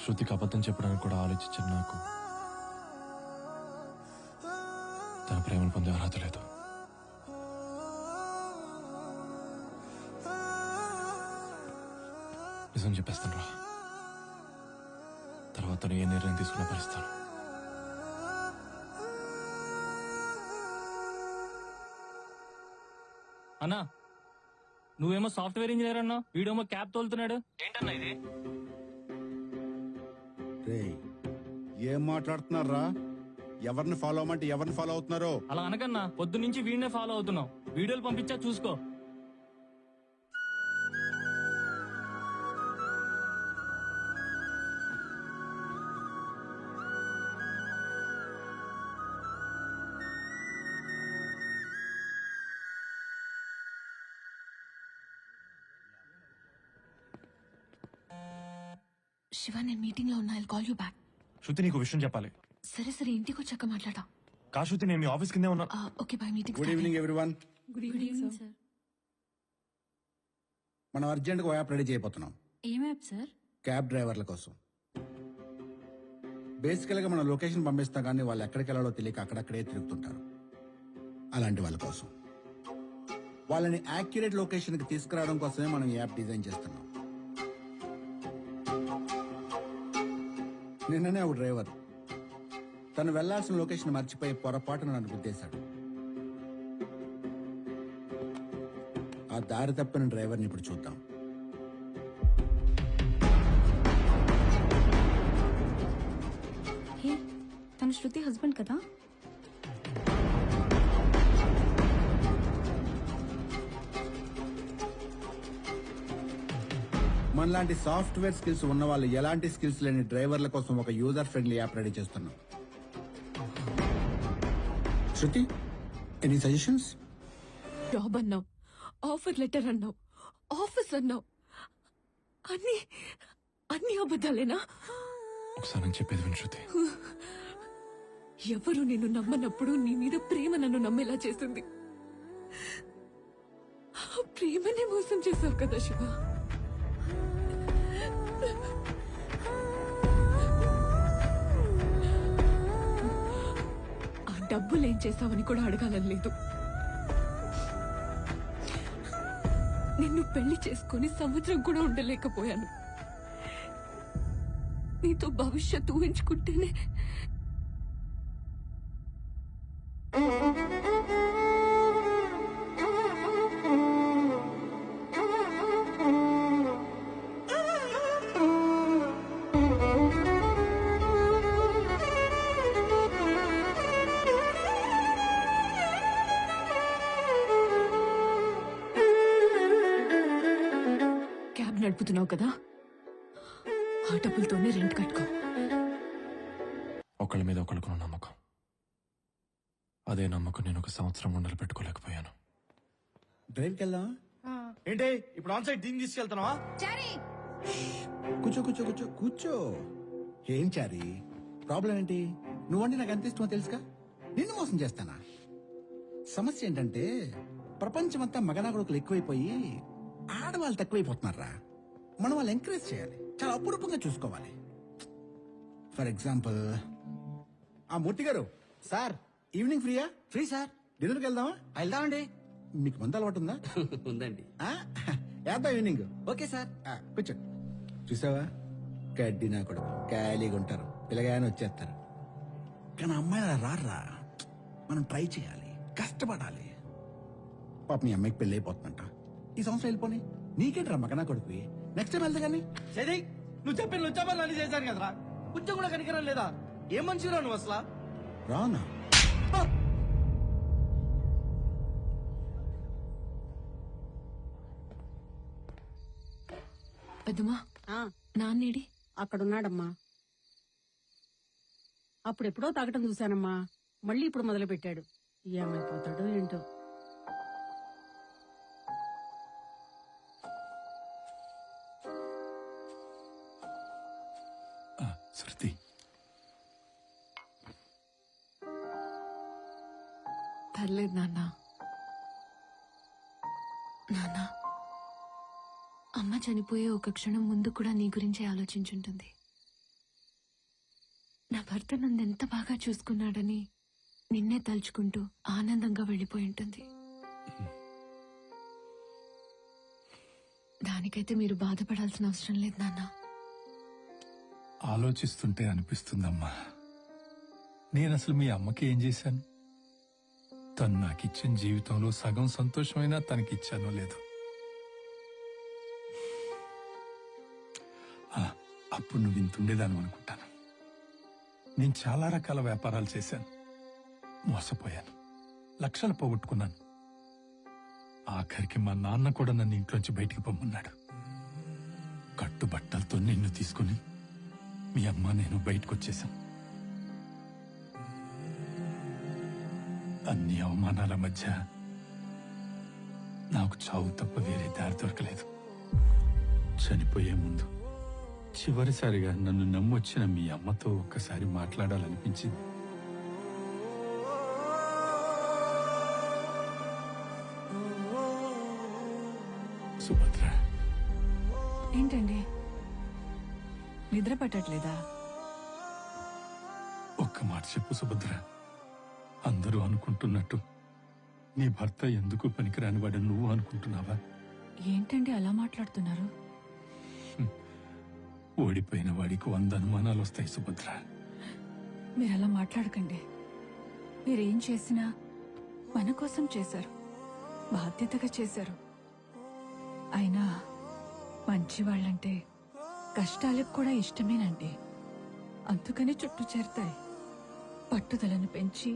శృతికి అబద్ధం చెప్పడానికి కూడా ఆలోచించాను. నాకు తన ప్రేమను పొందే అర్హత లేదు. నిజం చెప్పేస్తాను రా. తర్వాత ఏ నిర్ణయం తీసుకున్నా భరిస్తాను. అన్నా నువ్వేమో సాఫ్ట్వేర్ ఇంజనీర్ అన్నా, వీడేమో క్యాబ్ తోలుతున్నాడు. ఏంటన్నా ఇది? ఏం మాట్లాడుతున్నారా? ఎవరిని ఫాలో అవ్వమంటే ఎవరిని ఫాలో అవుతున్నారో? అలా అనకన్నా, పొద్దు నుంచి వీడినే ఫాలో అవుతున్నావు. వీడియోలు పంపించా చూసుకో. శివ, నేను మీటింగ్ లో ఉన్నా. I'll call you back. Shruti, నీకు విషయం చెప్పాలి. సరే సరే, ఇంటికి వచ్చాక మాట్లాడతా. కా శృతి, నేను మీ ఆఫీస్ కిందే ఉన్నా. Okay bye. Meeting. Good evening everyone. Good evening sir. మనం అర్జెంట్ గా యాప్ రెడీ చేయబోతున్నాం. ఏం యాప్ సార్? క్యాబ్ డ్రైవర్ల కోసం. బేసికల్ గా మనం లొకేషన్ పంపిస్తాం, కానీ వాళ్ళు ఎక్కడికి వెళ్ళాలో తెలియక అక్కడక్కడే తిరుగుతుంటారు. అలాంటి వాళ్ళ కోసం, వాళ్ళని యాక్యురేట్ లొకేషన్ కి తీసుకురావడం కోసమే మనం ఈ యాప్ డిజైన్ చేస్తున్నాం. నిన్ననే ఒక డ్రైవర్ తను వెళ్లాల్సిన లొకేషన్ మర్చిపోయి పొరపాటున నన్ను గుద్దేశాడు. ఆ దారి తప్పిన డ్రైవర్ని ఇప్పుడు చూద్దాం. తను శృతి హస్బెండ్ కదా? మనలాంటి సాఫ్ట్వేర్ స్కిల్స్ ఉన్న వాళ్ళు ఎలాంటి స్కిల్స్ లేని డ్రైవర్ల కోసం ఒక యూజర్ ఫ్రెండ్లీ యాప్ రెడీ చేస్తున్నాం. శృతి, ఎనీ సజెషన్స్? జాబ్ అన్నావు, ఆఫర్ లెటర్ అన్నావు, ఆఫీస్ అన్నావు, అన్ని అన్ని అబద్ధాలేనా? ఒకసారి నేను చెప్పేది విను శృతి. ఎవరు నిన్ను నమ్మనప్పుడు నీ మీద ప్రేమ నన్ను నమ్మేలా చేసింది. ఆ ప్రేమనే మోసం చేశావు కదా శివ. ఆ డబ్బులేం చేశావని కూడా అడగాలని లేదు. నిన్ను పెళ్లి చేసుకుని సంవత్సరం కూడా ఉండలేకపోయాను. నీతో భవిష్యత్తు ఊహించుకుంటేనే క్యాబ్ నడుపుతున్నావు కదా, ఆ డబ్బులతోనే రెంట్ కట్టుకో. ఒకళ్ళ మీద ఒకళ్ళకున్న నమ్మకం, అదే నమ్మకం నేను ఒక సంవత్సరం ఉండలు పెట్టుకోలేకపోయాను. డ్రైవ్కి వెళ్దాం. ఏంటి ఇప్పుడు ఆన్ సైడ్ దీన్ని తీసుకెళ్తున్నావా? కూర్చో కూర్చో కూర్చో కూర్చో. ఏం చారి ప్రాబ్లం ఏంటి? నువ్వంటే నాకు ఎంత ఇష్టమో తెలుసుగా. నిన్ను మోసం చేస్తానా? సమస్య ఏంటంటే ప్రపంచమంతా మగనాగుడుకులు ఎక్కువైపోయి ఆడవాళ్ళు తక్కువైపోతున్నారా. మనం వాళ్ళు ఎంకరేజ్ చేయాలి, చాలా అపురూపంగా చూసుకోవాలి. ఫర్ ఎగ్జాంపుల్, ఆ మూర్తి గారు సార్ ఈవినింగ్ ఫ్రీయా? Free sir. డిన్నర్కి వెళ్దామా? వెళ్దామండి. మీకు మంద అలవాటు ఉందా? ఉందండి. వేద్దాం ఈవినింగ్. Okay sir. కూర్చో. చూసావా, గడ్డి నా కొడుకు ఖాళీగా ఉంటారు, పిల్లగానే వచ్చేస్తారు. కానీ అమ్మాయి అలా రారా. మనం ట్రై చేయాలి, కష్టపడాలి. పాప మీ అమ్మాయికి పెళ్లి అయిపోతుందంట. ఈ సంవత్సరం వెళ్ళిపోని. నీకేంట్రా మగనా కొడుకు, నెక్స్ట్ టైం వెళ్తా గానీ. సరే, నువ్వు చెప్పిన లుచ్చాపని అన్ని చేశాను కదరా. కొంచెం కూడా కనికరం లేదా? ఏం మనిషిరా నువ్వు అసలు? రానా? పెద్దమ్మా, నాన్నేడి? అక్కడున్నాడమ్మా. అప్పుడెప్పుడో తాగటం చూశానమ్మా, మళ్ళీ ఇప్పుడు మొదలు పెట్టాడు. ఏమైపోతాడో ఏంటో. శృతి, పర్లేదు నాన్న. నాన్న, అమ్మ చనిపోయే ఒక క్షణం ముందు కూడా నీ గురించే ఆలోచించుంటుంది. నా భర్త నన్ను ఎంత బాగా చూసుకున్నాడని నిన్నే తలుచుకుంటూ ఆనందంగా వెళ్ళిపోయి ఉంటుంది. దానికైతే మీరు బాధపడాల్సిన అవసరం లేదు నాన్న. ఆలోచిస్తుంటే అనిపిస్తుందమ్మా, నేను అసలు మీ అమ్మకి ఏం చేశాను? తను నాకిచ్చిన జీవితంలో సగం సంతోషమైనా తనకిచ్చానో లేదు. అప్పుడు నువ్వు ఇంతుండేదాన్ని అనుకుంటాను. నేను చాలా రకాల వ్యాపారాలు చేశాను, మోసపోయాను, లక్షలు పోగొట్టుకున్నాను. ఆఖరికి మా నాన్న కూడా నన్ను ఇంట్లోంచి బయటికి పొమ్మన్నాడు. కట్టుబట్టలతో నిన్ను తీసుకుని మీ అమ్మ నేను బయటకు వచ్చేశాం. అన్ని అవమానాల మధ్య నాకు చావు తప్ప వేరే దారి దొరకలేదు. చనిపోయే ముందు చివరిసారిగా నన్ను నమ్మొచ్చిన మీ అమ్మతో ఒక్కసారి మాట్లాడాలనిపించింది. సుభద్ర, ఏంటండి నిద్ర పట్టట్లేదా? ఒక్క మాట చెప్పు సుభద్ర. అందరూ అనుకుంటున్నట్టు నీ భర్త ఎందుకు పనికిరాని వాడని నువ్వు అనుకుంటున్నావా? ఏంటండి అలా మాట్లాడుతున్నారు? ఓడిపోయిన వాడికి 100 అనుమానాలు వస్తాయి సుభద్ర. మీరు అలా మాట్లాడకండి. మీరేం చేసినా మన కోసం చేశారు, బాధ్యతగా చేశారు. అయినా మంచి వాళ్ళంటే కష్టాలకు కూడా ఇష్టమేనండి. అందుకని చుట్టూ చేరతాయి. పట్టుదలను పెంచి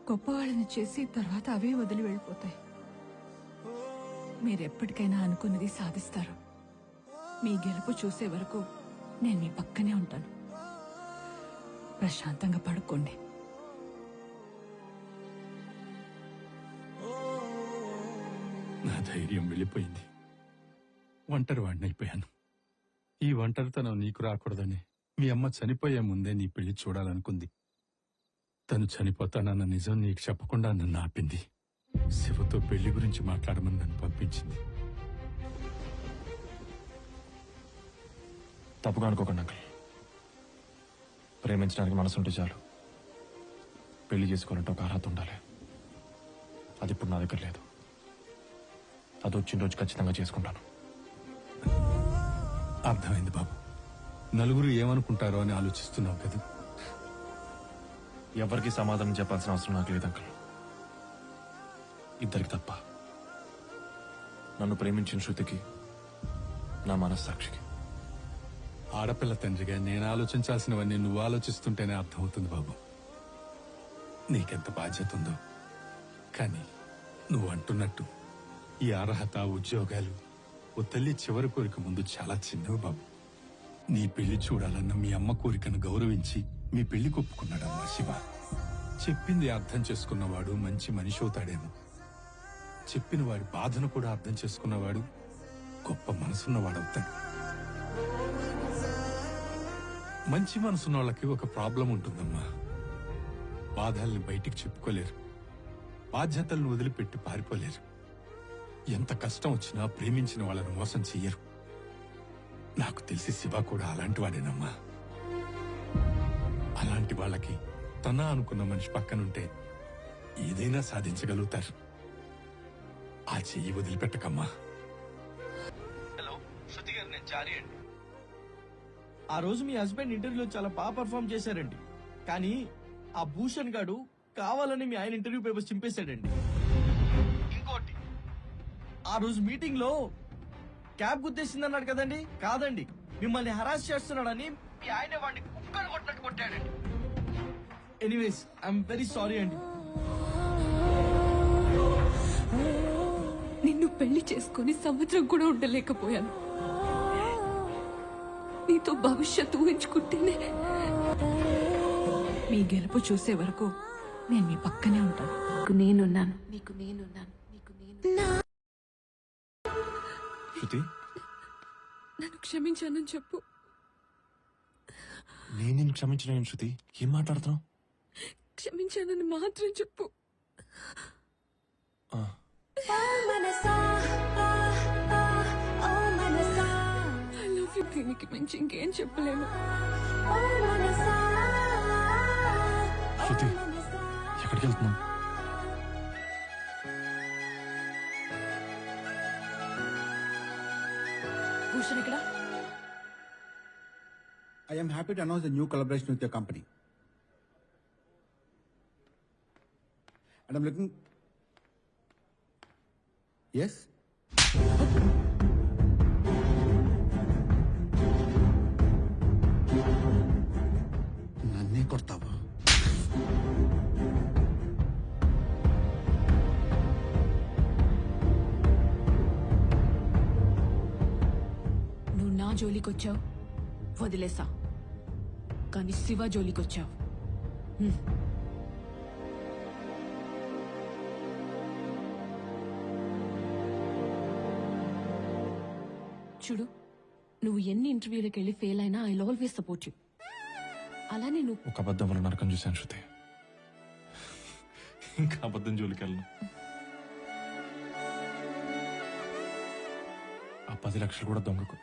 గొప్పవాళ్ళని చేసి తర్వాత అవే వదిలి వెళ్ళిపోతాయి. మీరెప్పటికైనా అనుకున్నది సాధిస్తారు. మీ గెలుపు చూసే వరకు నేను మీ పక్కనే ఉంటాను. ప్రశాంతంగా పడుకోండి. నా ధైర్యం వెళ్ళిపోయింది. ఒంటరి వాడినైపోయాను. ఈ ఒంటరితనం నీకు రాకూడదని మీ అమ్మ చనిపోయే ముందే నీ పెళ్లి చూడాలనుకుంది. తను చనిపోతానన్న నిజం నీకు చెప్పకుండా నన్ను ఆపింది. శివతో పెళ్లి గురించి మాట్లాడమని నన్ను పంపించింది. తప్పుగా అనుకోకండి అంకుల్. ప్రేమించడానికి మనసుంటే చాలు. పెళ్లి చేసుకోవాలంటే ఒక అర్హత ఉండాలి. అది ఇప్పుడు నా దగ్గర లేదు. అది వచ్చిన రోజు ఖచ్చితంగా చేసుకుంటాను. అర్థమైంది బాబు. నలుగురు ఏమనుకుంటారో అని ఆలోచిస్తున్నావు కదా. ఎవరికి సమాధానం చెప్పాల్సిన అవసరం నాకు లేదు అంకుల్. ఇద్దరికి తప్ప. నన్ను ప్రేమించిన శృతికి, నా మనస్సాక్షికి. ఆడపిల్ల తండ్రిగా నేను ఆలోచించాల్సినవన్నీ నువ్వు ఆలోచిస్తుంటేనే అర్థమవుతుంది బాబు. నీకెంత బాధ్యత ఉందో. కానీ నువ్వు అంటున్నట్టు ఈ అర్హత, ఉద్యోగాలు ఓ తల్లి చివరి కోరిక ముందు చాలా చిన్నవి బాబు. నీ పెళ్లి చూడాలన్న మీ అమ్మ కోరికను గౌరవించి మీ పెళ్లి కొప్పుకున్నాడమ్మా శివ. చెప్పింది అర్థం చేసుకున్నవాడు మంచి మనిషి అవుతాడేమో. చెప్పిన వాడి బాధను కూడా అర్థం చేసుకున్నవాడు గొప్ప మనసున్నవాడవుతాడు. మంచి మనసున్న వాళ్ళకి ఒక ప్రాబ్లం ఉంటుందమ్మా. బాధల్ని బయటికి చెప్పుకోలేరు, బాధ్యతలను వదిలిపెట్టి పారిపోలేరు. ఎంత కష్టం వచ్చినా ప్రేమించిన వాళ్ళను మోసం చెయ్యరు. నాకు తెలిసి శివ కూడా అలాంటి వాడేనమ్మా. అలాంటి వాళ్ళకి తన అనుకున్న మనిషి పక్కనుంటే ఏదైనా సాధించగలుగుతారు. ఆ చెయ్యి వదిలిపెట్టకమ్మా. హలో శృతి గారు, నేను చారి అండి. ఆ రోజు మీ హస్బెండ్ ఇంటర్వ్యూలో చాలా బాగా పర్ఫామ్ చేశారండి. కానీ ఆ భూషణ్ గాడు కావాలని మీ ఆయన ఇంటర్వ్యూ పేపర్స్ చింపేశాడండి. ఇంకోటి, ఆ రోజు మీటింగ్ లో క్యాబ్ గుద్దేసిందన్నాడు కదండి. కాదండి, మిమ్మల్ని హరాస్ చేస్తున్నాడని మీ ఆయన వాడిని కుక్కను కొట్టినట్టు కొట్టాడండి. ఎనీవేస్, ఐఎమ్ వెరీ సారీ అండి. నిన్ను పెళ్లి చేసుకుని సంవత్సరం కూడా ఉండలేకపోయాను. నీతో భవిష్యత్తు ఊహించుకుంటేనే. మీ గెలుపు చూసే వరకు నేను మీ పక్కనే ఉంటాను. నేనున్నాను. నీకు నేనున్నాను. నీకు నేను. శృతి, నన్ను క్షమించానని చెప్పు. నేను నిన్ను క్షమించలేను శృతి. ఏం మాట్లాడుతున్నావు? క్షమించానని మాత్రం చెప్పు. ఆ, ఐ లవ్ యూ. దీనికి మించి ఇంకేం చెప్పలేను. శృతి ఎక్కడికి వెళ్తున్నాం? భూషణ్ ఇక్కడ I am happy to announce a new collaboration with your company. And I'm looking. Yes? నన్నే కొడతావా? నువ్వు నా జోలికొచ్చావు, వదిలేసా. కానీ శివ జోలికొచ్చావు. చూడు, నువ్వు ఎన్ని ఇంటర్వ్యూలకు వెళ్ళి ఫెయిల్ అయినా ఐ ఆల్వేస్ సపోర్ట్ యూ. అలానే నువ్వు ఒక అబద్ధం వల్ల నరకం చూశాను శృతి. ఇంకా అబద్ధం జోలికి వెళ్ళను. ఆ 10 లక్షలు కూడా దొంగకు.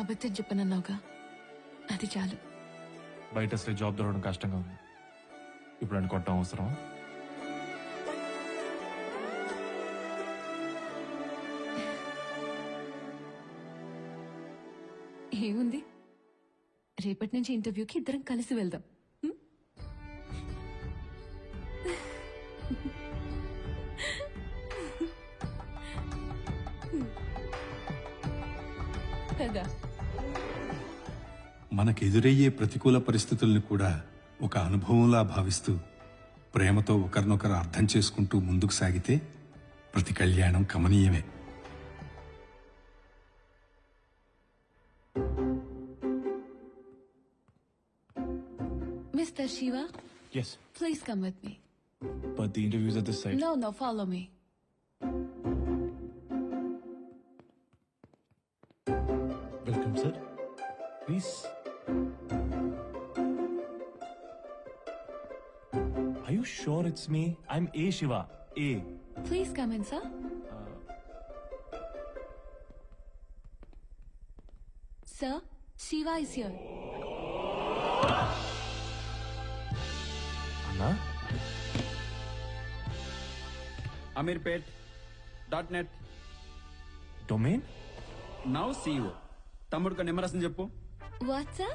అబద్ధం చెప్పనన్నావుగా, అది చాలు. బయట అసలే జాబ్ దొరకడం కష్టంగా ఉంది. ఇప్పుడు అని కొట్టడం అవసరం? ఏముంది, రేపటి నుంచి ఇంటర్వ్యూకి ఇద్దరం కలిసి వెళ్దాం. కదా? మనకెదురయ్యే ప్రతికూల పరిస్థితుల్ని కూడా ఒక అనుభవంలా భావిస్తూ ప్రేమతో ఒకరినొకరు అర్థం చేసుకుంటూ ముందుకు సాగితే ప్రతి కళ్యాణం కమనీయమే. Mr. Shiva, Yes, please come with me. but the interviews at this site. No, follow me. Welcome, sir. Please. Are you sure it's me? I'm A. Shiva. A. Please come in, sir. Sir, Shiva is here. Anna? amirpet.net. Domain? Now CEO. తమ్ముడుకు నిమ్మరసం చెప్పు. What, sir?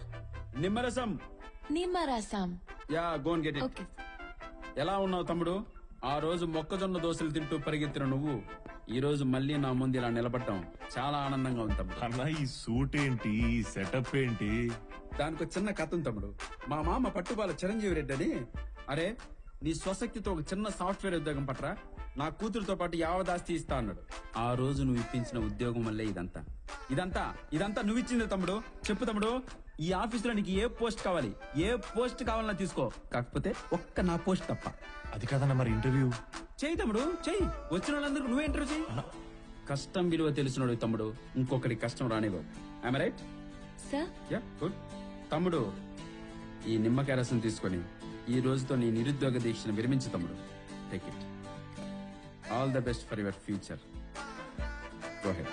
నిమ్మరసం. Nimarasam. Yeah go and get it. Okay. ఎలా ఉన్నావు తమ్ముడు? ఆ రోజు మొక్కజొన్న దోశలు తింటూ పరిగెత్తిన నువ్వు ఈ రోజు మళ్ళీ నా ముందు ఇలా నిలబడటం చాలా ఆనందంగా ఉంది తమ్ముడు. అన్నా, ఈ సూట్ ఏంటి, ఈ సెటప్ ఏంటి? దానికి ఒక చిన్న కథ ఉంది తమ్ముడు. మా మామ పట్టుబాల చిరంజీవి రెడ్డి అని, అరే నీ స్వశక్తితో ఒక చిన్న సాఫ్ట్వేర్ ఉద్యోగం పట్రా, నా కూతురుతో పాటు యావదాస్తి ఇస్తా అన్నాడు. ఆ రోజు నువ్వు ఇప్పించిన ఉద్యోగం వల్లే ఇదంతా ఇదంతా ఇదంతా నువ్వు ఇచ్చింది తమ్ముడు. చెప్పు తమ్ముడు, ఈ ఆఫీసులో నీకు ఏ పోస్ట్ కావాలి, ఏ పోస్ట్ కావాలన్నా తీసుకో, కాకపోతే ఒక్క నా పోస్ట్ తప్ప. అది కాదన్నా, మరి ఇంటర్వ్యూ? చెయ్యి తమ్ముడు, చెయ్యి. వచ్చిన వాళ్ళందరూ నువ్వే ఇంటర్వ్యూ చెయ్యి. కష్టం విలువ తెలిసినోడు తమ్ముడు, ఇంకొకటి కష్టం రానివ్వవు. I'm right? Sir? Yeah good. తమ్ముడు, ఈ నిమ్మకాయ రసం తీసుకొని ఈ రోజుతో నీ నిరుద్యోగ దీక్షను విరమించు తమ్ముడు. Take it. All the best for your future. Go head.